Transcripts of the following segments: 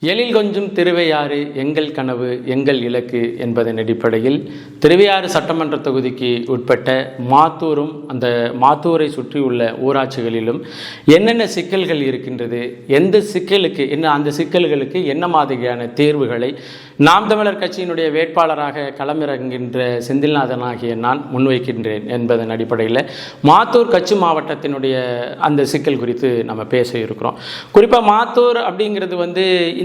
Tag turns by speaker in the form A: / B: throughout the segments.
A: எழில் கொஞ்சும் திருவையாறு எங்கள் கனவு எங்கள் இலக்கு என்பதன் அடிப்படையில் திருவையாறு சட்டமன்ற தொகுதிக்கு உட்பட்ட மாத்தூரும் அந்த மாத்தூரை சுற்றியுள்ள ஊராட்சிகளிலும் என்னென்ன சிக்கல்கள் இருக்கின்றது, எந்த சிக்கலுக்கு அந்த சிக்கல்களுக்கு என்ன மாதிரியான தேர்வுகளை நாம் தமிழர் கட்சியினுடைய வேட்பாளராக களமிறங்குகின்ற செந்தில்நாதன் ஆகிய நான் முன்வைக்கின்றேன் என்பதன் அடிப்படையில் மாத்தூர் கட்சி மாவட்டத்தினுடைய அந்த சிக்கல் குறித்து நம்ம பேச இருக்கிறோம். குறிப்பாக மாத்தூர் அப்படிங்கிறது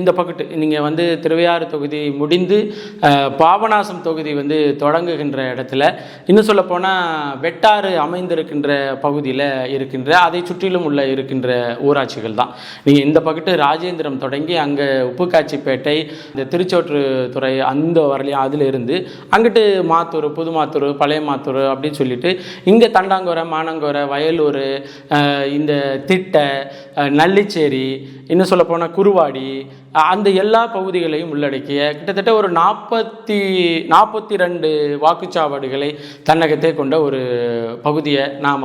A: இந்த பக்கத்து நீங்கள் திருவையாறு தொகுதி முடிந்து பாபநாசம் தொகுதி தொடங்குகின்ற இடத்துல, இன்னும் சொல்ல போனால் வெட்டாறு அமைந்திருக்கின்ற பகுதியில் இருக்கின்ற அதை சுற்றிலும் உள்ள இருக்கின்ற ஊராட்சிகள் தான். நீங்கள் இந்த பக்கத்து ராஜேந்திரம் தொடங்கி அங்கே உப்புக்காட்சிப்பேட்டை, இந்த திருச்சோற்று துறை அந்த வரலையும் அதில் இருந்து அங்கிட்டு மாத்தூர், புது மாத்தூர், பழைய மாத்தூர் அப்படின்னு சொல்லிட்டு இங்கே தண்டாங்கோரை, மானங்கோரை, வயலூர், இந்த திட்டை, நல்லிச்சேரி, இன்னும் சொல்ல போனால் குருவாடி, அந்த எல்லா பகுதிகளையும் உள்ளடக்கிய கிட்டத்தட்ட ஒரு 42 வாக்குச்சாவடிகளை தன்னகத்தே கொண்ட ஒரு பகுதியை நாம்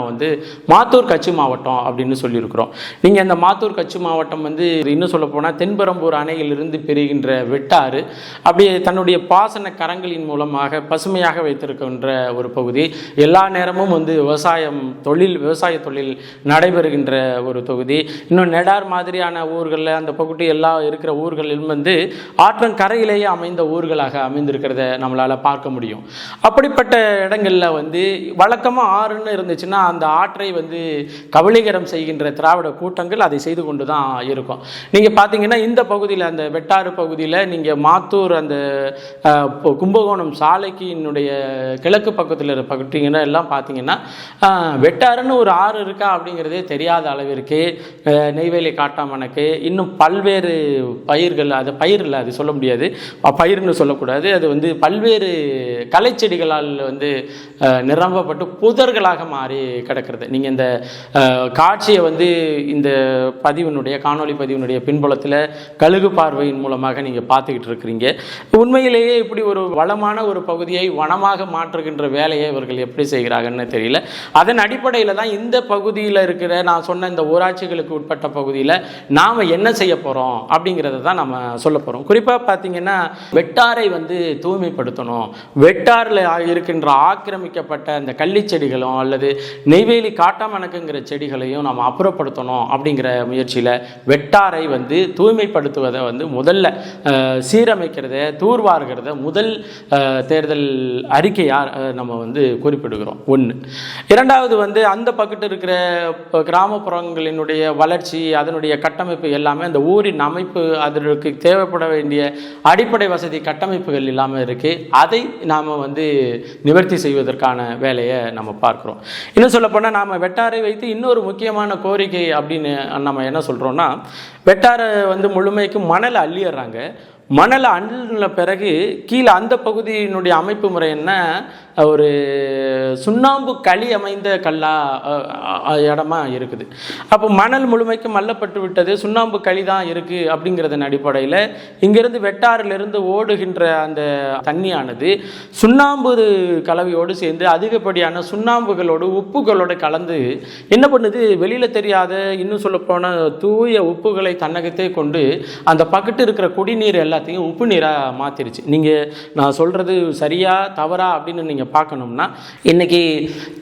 A: மாத்தூர் கட்சி மாவட்டம் அப்படின்னு சொல்லியிருக்கிறோம். நீங்கள் அந்த மாத்தூர் கட்சி மாவட்டம் இன்னும் சொல்ல போனால் தென்பெரம்பூர் அணையிலிருந்து பெறுகின்ற வெட்டாறு அப்படியே தன்னுடைய பாசன கரங்களின் மூலமாக பசுமையாக வைத்திருக்கின்ற ஒரு பகுதி. எல்லா நேரமும் விவசாய தொழில் நடைபெறுகின்ற ஒரு தொகுதி. இன்னும் நெடார் மாதிரியான ஊர்களில் அந்த பகுதி எல்லாம் இருக்கிற ஊர்களில் ஆற்றங்கரையிலேயே அமைந்த ஊர்களாக அமைந்திருக்கிறத நம்மளால் பார்க்க முடியும். அப்படிப்பட்ட இடங்களில் வழக்கமாக ஆறுன்னு இருந்துச்சுன்னா அந்த ஆற்றை கபலீகரம் செய்கின்ற திராவிட கூட்டங்கள் அதை செய்து கொண்டு தான் இருக்கும். நீங்கள் பார்த்தீங்கன்னா இந்த பகுதியில், அந்த வெட்டாறு பகுதியில், நீங்கள் மாத்தூர் அந்த கும்பகோணம் சாலைக்கு என்னுடைய கிழக்கு பக்கத்தில் பார்த்தீங்கன்னா எல்லாம் பார்த்தீங்கன்னா வெட்டாறுன்னு ஒரு ஆறு இருக்கா அப்படிங்கிறதே தெரியாத அளவிற்கு நெய்வேலி காட்டாமணக்கு, இன்னும் பல்வேறு பயிர்கள், அது பயிர் இல்லை, அது சொல்ல முடியாது, பயிர்னு சொல்லக்கூடாது, அது பல்வேறு கலைச்செடிகளால் நிரம்பப்பட்டு புதர்களாக மாறி கிடக்கிறது. நீங்கள் இந்த காட்சியை இந்த காணொலி பதிவினுடைய பின்புலத்தில் கழுகு பார்வையின் மூலமாக நீங்கள் பார்த்துக்கிட்டு இருக்கிறீங்க. உண்மையிலேயே இப்படி ஒரு வளமான ஒரு பகுதியை வனமாக மாற்றுகின்ற வேலையை இவர்கள் எப்படி செய்கிறாங்கன்னு தெரியல. அதன் அடிப்படையில் தான் இந்த பகுதியில் இருக்கிற, நான் சொன்ன இந்த ஊராட்சிகளுக்கு உட்பட்ட பகுதியில் நாம் என்ன செய்ய போகிறோம் அப்படிங்கிறத தான் நம்ம சொல்ல போகிறோம். குறிப்பாக பார்த்தீங்கன்னா வெட்டாரை தூய்மைப்படுத்தணும், வெட்டாரில் இருக்கின்ற ஆக்கிரமிக்கப்பட்ட அந்த கள்ளி செடிகளும் அல்லது நெய்வேலி காட்டாமணக்குங்கிற செடிகளையும் நம்ம அப்புறப்படுத்தணும் அப்படிங்கிற முயற்சியில் வெட்டாரை தூய்மைப்படுத்துவதை முதல்ல சீரமைக்கிறத, தூர்வாருகிறத முதல் தேர்தல் அறிக்கையாக நம்ம குறிப்பிடுகிறோம். ஒன்று. இரண்டாவது அந்த பக்கத்து இருக்கிற கிராமப்புறங்களினுடைய வளர்ச்சி, அதனுடைய கட்டமைப்பு எல்லாமே, அந்த ஊரின் அமைப்பு, அதற்கு தேவைப்பட வேண்டிய அடிப்படை வசதி கட்டமைப்புகள் இல்லாமல் இருக்குது. அதை நாம் நிவர்த்தி செய்வதற்கான வேலையை நம்ம பார்க்குறோம். இன்னும் சொல்லப்போனால் நாம் வெட்டாரை வைத்து இன்னொரு முக்கியமான கோரிக்கை அப்படின்னு நம்ம என்ன சொல்கிறோன்னா, வெட்டாரை முழுமைக்கு மணலை அள்ளிடுறாங்க. மணலை அள்ளின பிறகு கீழே அந்த பகுதியினுடைய அமைப்பு முறை என்ன, ஒரு சுண்ணாம்பு களி அமைந்த இடமா இருக்குது. அப்போ மணல் முழுமைக்கும் மல்லப்பட்டு விட்டது, சுண்ணாம்பு களி தான் இருக்குது அப்படிங்கிறதன் அடிப்படையில் இங்கிருந்து வெட்டாறிலிருந்து ஓடுகின்ற அந்த தண்ணியானது சுண்ணாம்பு கலவையோடு சேர்ந்து அதிகப்படியான சுண்ணாம்புகளோடு உப்புகளோடு கலந்து என்ன பண்ணுது, வெளியில் தெரியாத, இன்னும் சொல்லப்போன தூய உப்புகளை தன்னகத்தே கொண்டு அந்த பக்கத்து இருக்கிற குடிநீர் எல்லாத்தையும் உப்பு நீராக மாற்றிருச்சு. நான் சொல்கிறது சரியா தவறா அப்படின்னு நீங்கள் பார்க்கணும்னா, இன்னைக்கு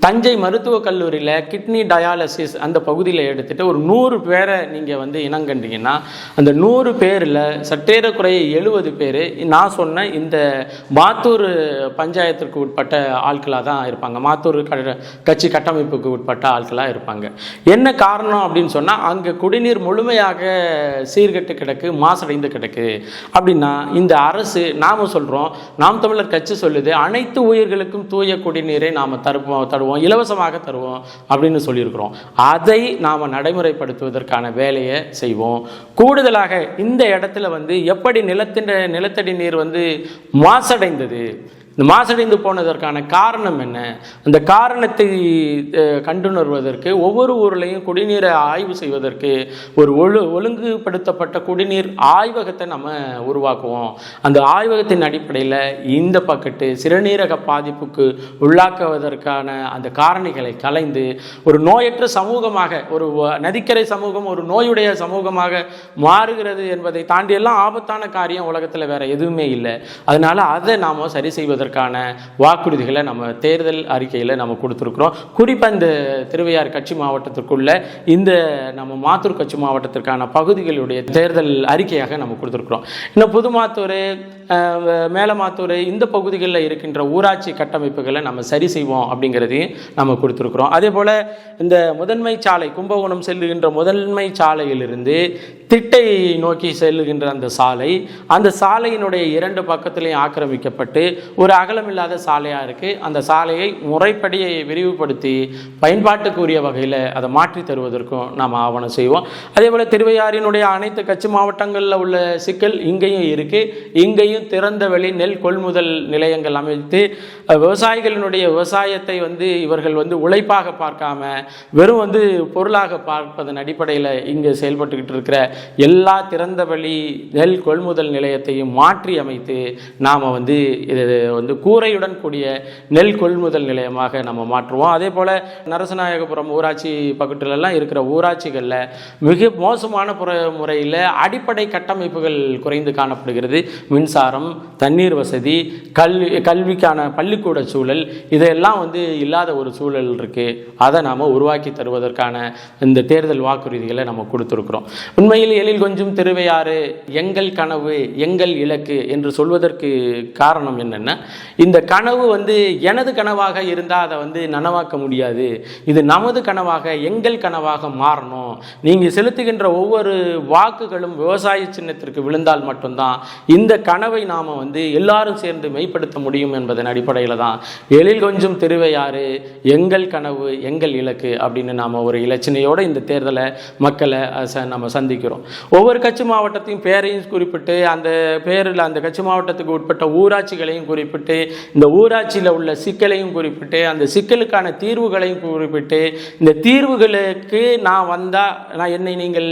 A: தஞ்சை மருத்துவக் கல்லூரியில் கிட்னி டயாலிசிஸ் அந்த பகுதியில் எடுத்துகிட்டு ஒரு 100 பேரை நீங்கள் இனங்கண்டீங்கன்னா, அந்த 100 பேரில் சற்றேறக்குறைய 70 பேர் நான் சொன்ன இந்த மாத்தூர் பஞ்சாயத்திற்கு உட்பட்ட ஆட்களாக தான் இருப்பாங்க, மாத்தூர் கட்சி கட்டமைப்புக்கு உட்பட்ட ஆட்களாக இருப்பாங்க. என்ன காரணம் அப்படின்னு சொன்னால், அங்கே குடிநீர் முழுமையாக சீர்கெட்டு கிடக்கு, மாசடைந்து கிடக்கு. அப்படின்னா இந்த அரசு, நாம் சொல்கிறோம், நாம் தமிழர் கட்சி சொல்லுது, அனைத்து உயிர்களுக்கும் தூய குடிநீரை நாம் தருவோம், இலவசமாக தருவோம் அப்படின்னு சொல்லியிருக்கிறோம். அதை நாம் நடைமுறைப்படுத்துவதற்கான வேலையை செய்வோம். கூடுதலாக இந்த இடத்துல எப்படி நிலத்தடி நீர் மாசடைந்தது, இந்த மாசடைந்து போனதற்கான காரணம் என்ன? அந்த காரணத்தை கண்டுணர்வதற்கு ஒவ்வொரு ஊர்லையும் குடிநீரை ஆய்வு செய்வதற்கு ஒரு ஒழுங்குபடுத்தப்பட்ட குடிநீர் ஆய்வகத்தை நம்ம உருவாக்குவோம். அந்த ஆய்வகத்தின் அடிப்படையில் இந்த பக்கத்து சிறுநீரக பாதிப்புக்கு உள்ளாக்குவதற்கான அந்த காரணிகளை கலைந்து ஒரு நோயற்ற சமூகமாக, ஒரு நதிக்கரை சமூகம் ஒரு நோயுடைய சமூகமாக மாறுகிறது என்பதை தாண்டி எல்லாம் ஆபத்தான காரியம் உலகத்தில் வேற எதுவுமே இல்லை. அதனால அதை நாம் சரி செய்வதற்கான வாக்குறுதிகளை நம்ம தேர்தல் அறிக்கையில் நம்ம கொடுத்துருக்குறோம். குறிப்பாக இந்த திருவையாறு கட்சி மாவட்டத்திற்குள்ள இந்த நம்ம மாத்தூர் கட்சி மாவட்டத்திற்கான பகுதிகளுடைய தேர்தல் அறிக்கையாக நம்ம கொடுத்துருக்குறோம். இன்னும் புதுமாத்தூர், மேலமாத்தூர் இந்த பகுதிகளில் இருக்கின்ற ஊராட்சி கட்டமைப்புகளை நம்ம சரி செய்வோம் அப்படிங்கிறதையும் நம்ம கொடுத்துருக்குறோம். அதே போல் இந்த முதன்மை சாலை, கும்பகோணம் செல்லுகின்ற முதன்மை சாலையிலிருந்து திட்டை நோக்கி செல்லுகின்ற அந்த சாலையினுடைய 2 பக்கத்திலையும் ஆக்கிரமிக்கப்பட்டு ஒரு அகலமில்லாத சாலையாக இருக்குது. அந்த சாலையை முறைப்படி விரிவுபடுத்தி பயன்பாட்டுக்குரிய வகையில் அதை மாற்றி தருவதற்கும் நாம் ஆவணம் செய்வோம். அதே போல் திருவையாறினுடைய அனைத்து கட்சி மாவட்டங்களில் உள்ள சிக்கல் இங்கேயும் இருக்குது. இங்கேயும் திறந்த வெளி நெல் கொள்முதல் நிலையங்கள் அமைத்து விவசாயிகளினுடைய விவசாயத்தை இவர்கள் உழைப்பாக பார்க்காம வெறும் பொருளாக பார்ப்பதன் அடிப்படையில் இங்கே செயல்பட்டுக்கிட்டு இருக்கிற எல்லா திறந்த வெளி நெல் கொள்முதல் நிலையத்தையும் மாற்றி அமைத்து நாம் இது கூரையுடன் கூடிய நெல் கொள்முதல் நிலையமாக நம்ம மாற்றுவோம். அதே போல் நரசநாயகபுரம் ஊராட்சி பக்கத்திலெல்லாம் இருக்கிற ஊராட்சிகளில் மிக மோசமான முறையில் அடிப்படை கட்டமைப்புகள் குறைந்து காணப்படுகிறது. மின்சாரம், தண்ணீர் வசதி, கல்விக்கான பள்ளிக்கூட சூழல் இதெல்லாம் இல்லாத ஒரு சூழல் இருக்குது. அதை நாம் உருவாக்கி தருவதற்கான இந்த தேர்தல் வாக்குறுதிகளை நம்ம கொடுத்துருக்குறோம். உண்மையில் எழில் கொஞ்சம் திருவையாறு எங்கள் கனவு எங்கள் இலக்கு என்று சொல்வதற்கு காரணம் என்னென்னா, இந்த கனவு எனது கனவாக இருந்தால் அதை நனவாக்க முடியாது. இது நமது கனவாக, எங்கள் கனவாக மாறணும். நீங்கள் செலுத்துகின்ற ஒவ்வொரு வாக்குகளும் விவசாய சின்னத்திற்கு விழுந்தால் மட்டும்தான் இந்த கனவை நாம் எல்லாரும் சேர்ந்து மெய்ப்படுத்த முடியும் என்பதன் அடிப்படையில் தான் எழில் கொஞ்சம் திருவையாறு எங்கள் கனவு எங்கள் இலக்கு அப்படின்னு நாம் ஒரு இலச்சினையோடு இந்த தேர்தலை மக்களை நம்ம சந்திக்கிறோம். ஒவ்வொரு கட்சி மாவட்டத்தையும் பேரையும் குறிப்பிட்டு அந்த பேரில் அந்த கட்சி மாவட்டத்துக்கு உட்பட்ட ஊராட்சிகளையும் குறிப்பிட்டு இந்த ஊராட்சியில் உள்ள சிக்கலையும் குறிப்பிட்டு அந்த சிக்கலுக்கான தீர்வுகளையும் குறிப்பிட்டு இந்த தீர்வுகளுக்கு நான் என்னை நீங்கள்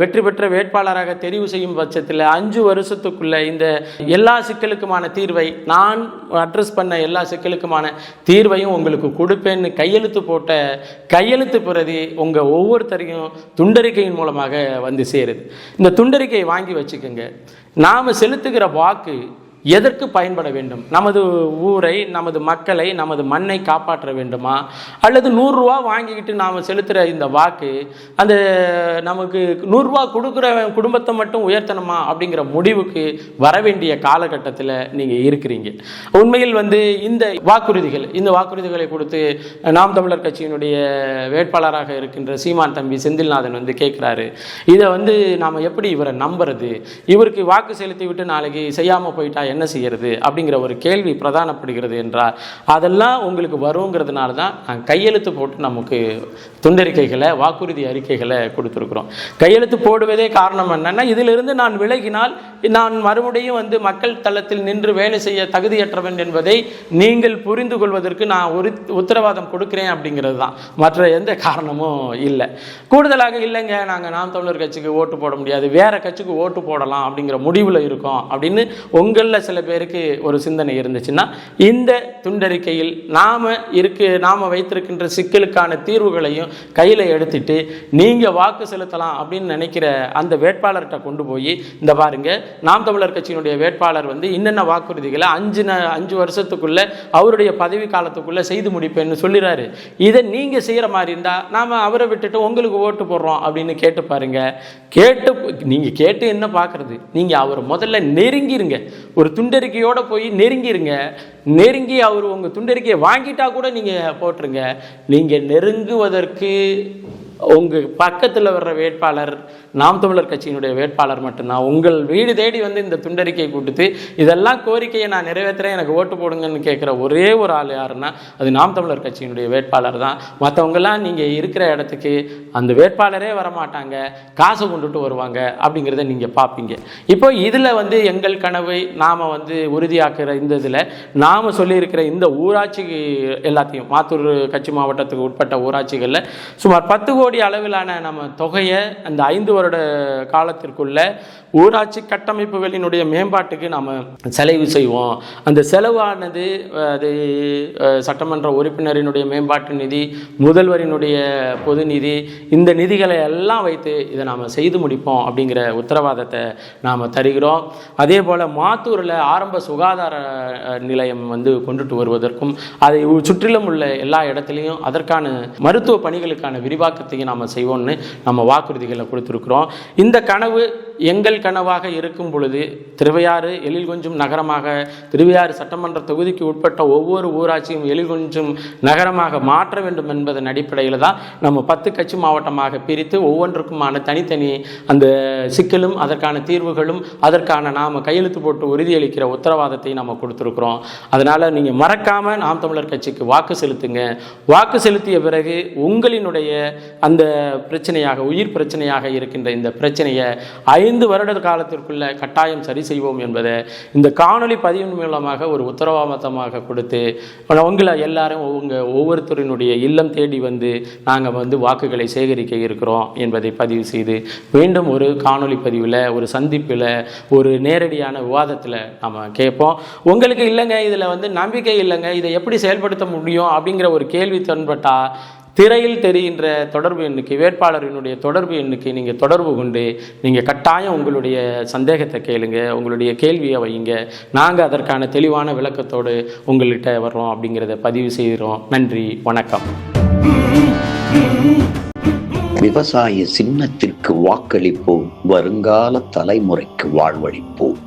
A: வெற்றி பெற்ற வேட்பாளராக தெரிவு செய்யும் பட்சத்தில் 5 வருஷத்துக்குள்ள இந்த எல்லா சிக்கலுக்குமான தீர்வை, நான் அட்ரஸ் பண்ண எல்லா சிக்கலுக்குமான தீர்வையும் உங்களுக்கு கொடுப்பேன்னு கையெழுத்து பிரதி உங்கள் ஒவ்வொருத்தரையும் துண்டறிக்கையின் மூலமாக சேருது. இந்த துண்டறிக்கையை வாங்கி வச்சுக்கோங்க. நாம் செலுத்துகிற வாக்கு எதற்கு பயன்பட வேண்டும்? நமது ஊரை, நமது மக்களை, நமது மண்ணை காப்பாற்ற வேண்டுமா, அல்லது 100 ரூபா வாங்கிக்கிட்டு நாம் செலுத்துகிற இந்த வாக்கு அந்த நமக்கு 100 ரூபா கொடுக்குற குடும்பத்தை மட்டும் உயர்த்தணுமா அப்படிங்கிற முடிவுக்கு வர வேண்டிய காலகட்டத்தில் நீங்கள் இருக்கிறீங்க. உண்மையில் இந்த வாக்குறுதிகளை கொடுத்து நாம் தமிழர் கட்சியினுடைய வேட்பாளராக இருக்கின்ற சீமான் தம்பி செந்தில்நாதன் கேட்குறாரு, இதை நாம் எப்படி இவரை நம்புறது? இவருக்கு வாக்கு செலுத்தி விட்டு நாளைக்கு செய்யாமல் போயிட்டா என்ன செய்யறது அப்படிங்கிற ஒரு கேள்வி பிரதானப்படுகிறது என்றால், அதெல்லாம் உங்களுக்கு வருங்கிறதுனால தான் நான் கையெழுத்து போட்டு நமக்கு துண்டறிக்கைகளை, வாக்குறுதி அறிக்கைகளை கொடுத்துருக்குறோம். கையெழுத்து போடுவதே காரணம் என்னன்னா, இதிலிருந்து நான் விலகினால் நான் மறுபடியும் மக்கள் தளத்தில் நின்று வேலை செய்ய தகுதியற்றவன் என்பதை நீங்கள் புரிந்து கொள்வதற்கு நான் ஒரு உத்தரவாதம் கொடுக்கிறேன் அப்படிங்கிறது தான். மற்ற எந்த காரணமும் இல்லை. கூடுதலாக இல்லைங்க, நாங்கள் நாம் தமிழர் கட்சிக்கு ஓட்டு போட முடியாது, வேற கட்சிக்கு ஓட்டு போடலாம் அப்படிங்கிற முடிவில் இருக்கோம் அப்படின்னு உங்களில் சில பேருக்கு ஒரு சிந்தனை இருந்துச்சுன்னா, இந்த துண்டறிக்கையில் நாம வைத்திருக்கின்ற சிக்கலுக்கான தீர்வுகளையும் கையில் எடுத்துட்டு நீங்கள் வாக்கு செலுத்தலாம் அப்படின்னு நினைக்கிற அந்த வேட்பாளர்கிட்ட கொண்டு போய், இந்த பாருங்க, நாம் தமிழர் கட்சியினுடைய வேட்பாளர் இன்னென்ன வாக்குறுதிகளை 5 வருஷத்துக்குள்ள அவருடைய பதவி காலத்துக்குள்ள செய்து முடிப்பேன்னு சொல்லிடுறாரு. இதை நீங்க செய்யற மாதிரி இருந்தா நாம அவரை விட்டுட்டு உங்களுக்கு ஓட்டு போடுறோம் அப்படின்னு கேட்டு பாருங்க. நீங்க கேட்டு என்ன பார்க்கறது? நீங்க அவரை முதல்ல நெருங்கிருங்க. ஒரு துண்டறிக்கையோட போய் நெருங்கி அவர் உங்க துண்டறிக்கையை வாங்கிட்டா கூட நீங்க போட்டுருங்க. நீங்க நெருங்குவதற்கு உங்கள் பக்கத்தில் வர்ற வேட்பாளர் நாம் தமிழர் கட்சியினுடைய வேட்பாளர் மட்டும்தான். உங்கள் வீடு தேடி வந்து இந்த துண்டறிக்கை கொடுத்து இதெல்லாம் கோரிக்கையை நான் நிறைவேற்றுறேன், எனக்கு ஓட்டு போடுங்கன்னு கேட்குற ஒரே ஒரு ஆள் யாருன்னா அது நாம் தமிழர் கட்சியினுடைய வேட்பாளர் தான். மற்றவங்கெல்லாம் நீங்கள் இருக்கிற இடத்துக்கு அந்த வேட்பாளரே வரமாட்டாங்க, காசை கொண்டுட்டு வருவாங்க அப்படிங்கிறத நீங்கள் பார்ப்பீங்க. இப்போ இதில் வந்து எங்கள் கனவை நாம் வந்து உறுதியாக்குற இந்த இதில் நாம் சொல்லியிருக்கிற இந்த ஊராட்சி எல்லாத்தையும் மாத்தூர் கட்சி மாவட்டத்துக்கு உட்பட்ட ஊராட்சிகளில் சுமார் 10 கோடி அளவிலான நம்ம தொகையை அந்த 5 வருட காலத்திற்குள்ள ஊராட்சி கட்டமைப்புகளினுடைய மேம்பாட்டுக்கு நாம் செலவு செய்வோம். அந்த செலவானது அது சட்டமன்ற உறுப்பினரினுடைய மேம்பாட்டு நிதி, முதல்வரினுடைய பொது நிதி, இந்த நிதிகளை எல்லாம் வைத்து இதை நாம் செய்து முடிப்போம் அப்படிங்கிற உத்தரவாதத்தை நாம் தருகிறோம். அதே போல் மாத்தூரில் ஆரம்ப சுகாதார நிலையம் வந்து கொண்டுட்டு வருவதற்கும் அதை சுற்றிலும் உள்ள எல்லா இடத்துலையும் அதற்கான மருத்துவ பணிகளுக்கான விரிவாக்கத்தையும் நாம் செய்வோம்னு நம்ம வாக்குறுதிகளை கொடுத்துருக்குறோம். இந்த கனவு எங்கள் கனவாக இருக்கும் பொழுது திருவையாறு எழில் கொஞ்சும் நகரமாக, திருவையாறு சட்டமன்ற தொகுதிக்கு உட்பட்ட ஒவ்வொரு ஊராட்சியும் எழில் கொஞ்சும் நகரமாக மாற்ற வேண்டும் என்பதன் அடிப்படையில் தான் நம்ம 10 கட்சி மாவட்டமாக பிரித்து ஒவ்வொன்றுக்குமான தனித்தனி அந்த சிக்கலும் அதற்கான தீர்வுகளும் அதற்கான நாம் கையெழுத்து போட்டு உறுதியளிக்கிற உத்தரவாதத்தை நம்ம கொடுத்துருக்குறோம். அதனால் நீங்கள் மறக்காமல் நாம் தமிழர் கட்சிக்கு வாக்கு செலுத்துங்க. வாக்கு செலுத்திய பிறகு உங்களினுடைய அந்த பிரச்சனையாக, உயிர் பிரச்சனையாக இருக்கின்ற இந்த பிரச்சனையை 5 வருட காலத்திற்குள்ள கட்டாயம் சரி செய்வோம் என்பதை இந்த காணொலி பதிவின் மூலமாக ஒரு உத்தரவாதமாக கொடுத்து உங்களை எல்லாரும் ஒவ்வொருத்தரினுடைய இல்லம் தேடி வந்து நாங்கள் வந்து வாக்குகளை சேகரிக்க இருக்கிறோம் என்பதை பதிவு செய்து மீண்டும் ஒரு காணொலி பதிவில், ஒரு சந்திப்பில், ஒரு நேரடியான விவாதத்தில் நம்ம கேட்போம். உங்களுக்கு இல்லைங்க இதில் வந்து நம்பிக்கை இல்லைங்க, இதை எப்படி செயல்படுத்த முடியும் அப்படிங்கிற ஒரு கேள்வி தென்பட்டால் திரையில் தெரிகின்ற தொடர்பு எண்ணுக்கு, வேட்பாளரினுடைய தொடர்பு எண்ணுக்கு நீங்கள் தொடர்பு கொண்டு நீங்கள் கட்டாயம் உங்களுடைய சந்தேகத்தை கேளுங்க, உங்களுடைய கேள்வியை வைங்க. நாங்கள் அதற்கான தெளிவான விளக்கத்தோடு உங்கள்கிட்ட வர்றோம் அப்படிங்கிறத பதிவு செய்கிறோம். நன்றி, வணக்கம்.
B: விவசாய சின்னத்திற்கு வாக்களிப்போம், வருங்கால தலைமுறைக்கு வாழ்வளிப்போம்.